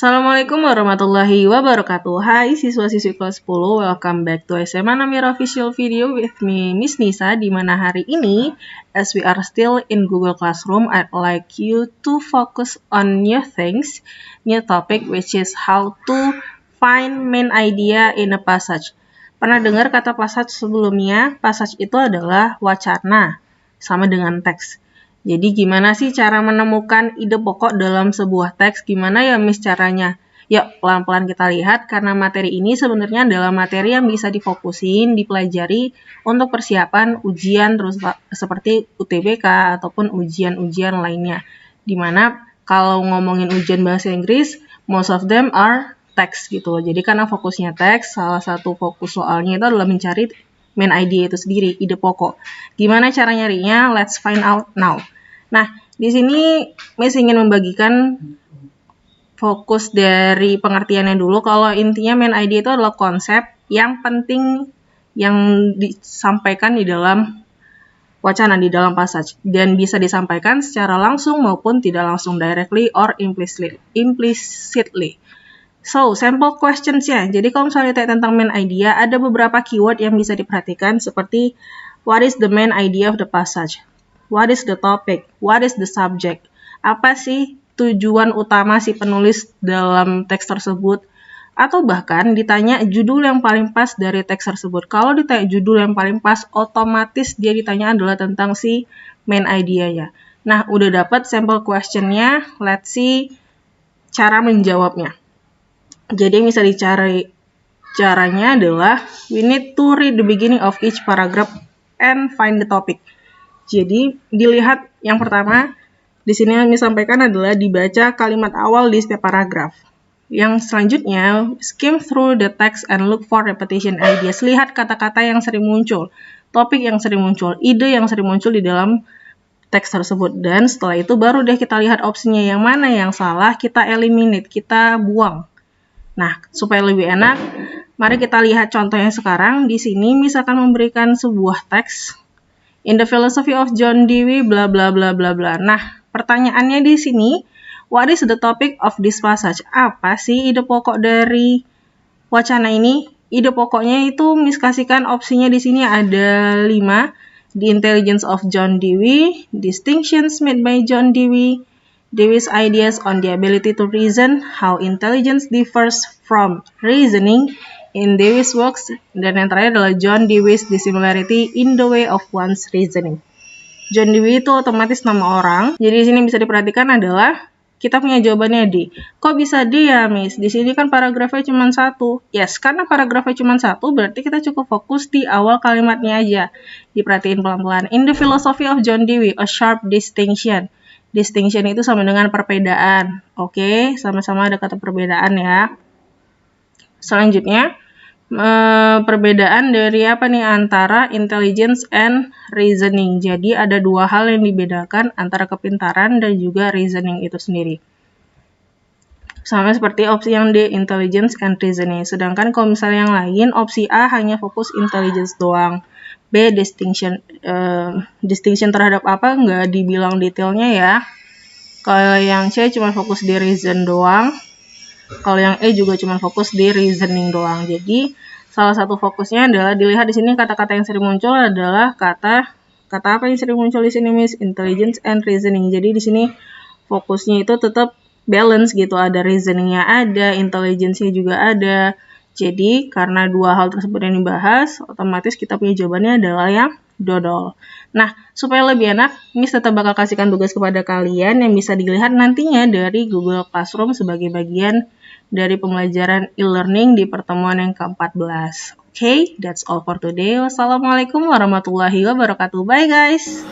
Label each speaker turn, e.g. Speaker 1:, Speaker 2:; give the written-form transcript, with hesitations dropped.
Speaker 1: Assalamualaikum warahmatullahi wabarakatuh. Hai siswa-siswi kelas 10, welcome back to SMA Namira official video with me, Miss Nisa, di mana hari ini, as we are still in Google Classroom, I'd like you to focus on new things, new topic, which is how to find main idea in a passage. Pernah dengar kata passage sebelumnya? Passage itu adalah wacana, sama dengan teks. Jadi gimana sih cara menemukan ide pokok dalam sebuah teks? Gimana ya Miss caranya? Yuk pelan-pelan kita lihat karena materi ini sebenarnya adalah materi yang bisa difokusin, dipelajari untuk persiapan ujian terus seperti UTBK ataupun ujian-ujian lainnya. Dimana kalau ngomongin ujian bahasa Inggris, most of them are teks gitu. Jadi karena fokusnya teks, salah satu fokus soalnya itu adalah mencari main idea itu sendiri, ide pokok. Gimana cara nyarinya? Let's find out now. Nah, di sini Miss ingin membagikan fokus dari pengertiannya dulu. Kalau intinya main idea itu adalah konsep yang penting yang disampaikan di dalam wacana, di dalam passage. Dan bisa disampaikan secara langsung maupun tidak langsung, directly or implicitly. So, sample questions ya. Jadi kalau misalnya ditanya tentang main idea, ada beberapa keyword yang bisa diperhatikan seperti what is the main idea of the passage? What is the topic? What is the subject? Apa sih tujuan utama si penulis dalam teks tersebut? Atau bahkan ditanya judul yang paling pas dari teks tersebut. Kalau ditanya judul yang paling pas, otomatis dia ditanya adalah tentang si main idea-nya. Nah, udah dapat sample question-nya, let's see cara menjawabnya. Jadi bisa dicari caranya adalah we need to read the beginning of each paragraph and find the topic. Jadi dilihat yang pertama di sini yang disampaikan adalah dibaca kalimat awal di setiap paragraf. Yang selanjutnya skim through the text and look for repetition ideas. Lihat kata-kata yang sering muncul, topik yang sering muncul, ide yang sering muncul di dalam teks tersebut. Dan setelah itu baru deh kita lihat opsinya yang mana yang salah, kita eliminate, kita buang. Nah, supaya lebih enak, mari kita lihat contohnya sekarang. Di sini misalkan memberikan sebuah teks, in the philosophy of John Dewey, bla bla bla bla bla. Nah, pertanyaannya di sini, what is the topic of this passage? Apa sih ide pokok dari wacana ini? Ide pokoknya itu miskasihkan opsinya di sini ada 5. The Intelligence of John Dewey, Distinctions Made by John Dewey, Dewey's ideas on the ability to reason, how intelligence differs from reasoning in Dewey's works, dan yang terakhir adalah John Dewey's dissimilarity in the way of one's reasoning. John Dewey itu otomatis nama orang, jadi di sini bisa diperhatikan adalah kita punya jawabannya D. Kok bisa D ya, Miss? Di sini kan paragrafnya cuma 1. Yes, karena paragrafnya cuma 1, berarti kita cukup fokus di awal kalimatnya aja. Diperhatiin pelan-pelan. In the philosophy of John Dewey, a sharp distinction. Distinction itu sama dengan perbedaan. Oke, sama-sama ada kata perbedaan ya. Selanjutnya, perbedaan dari apa nih antara intelligence and reasoning. Jadi ada 2 hal yang dibedakan antara kepintaran dan juga reasoning itu sendiri. Sama seperti opsi yang D, intelligence and reasoning. Sedangkan kalau misalnya yang lain, opsi A hanya fokus intelligence doang. B, distinction terhadap apa nggak dibilang detailnya ya. Kalau yang C cuma fokus di reason doang. Kalau yang E juga cuma fokus di reasoning doang. Jadi salah satu fokusnya adalah dilihat di sini kata-kata yang sering muncul adalah kata apa yang sering muncul di sini, Miss? Intelligence and reasoning. Jadi di sini fokusnya itu tetap balance gitu. Ada reasoningnya ada, intelligence-nya juga ada. Jadi, karena 2 hal tersebut yang dibahas, otomatis kita punya jawabannya adalah yang dodol. Nah, supaya lebih enak, Miss tetap bakal kasihkan tugas kepada kalian yang bisa dilihat nantinya dari Google Classroom sebagai bagian dari pembelajaran e-learning di pertemuan yang ke-14. Okay, that's all for today. Wassalamualaikum warahmatullahi wabarakatuh. Bye, guys!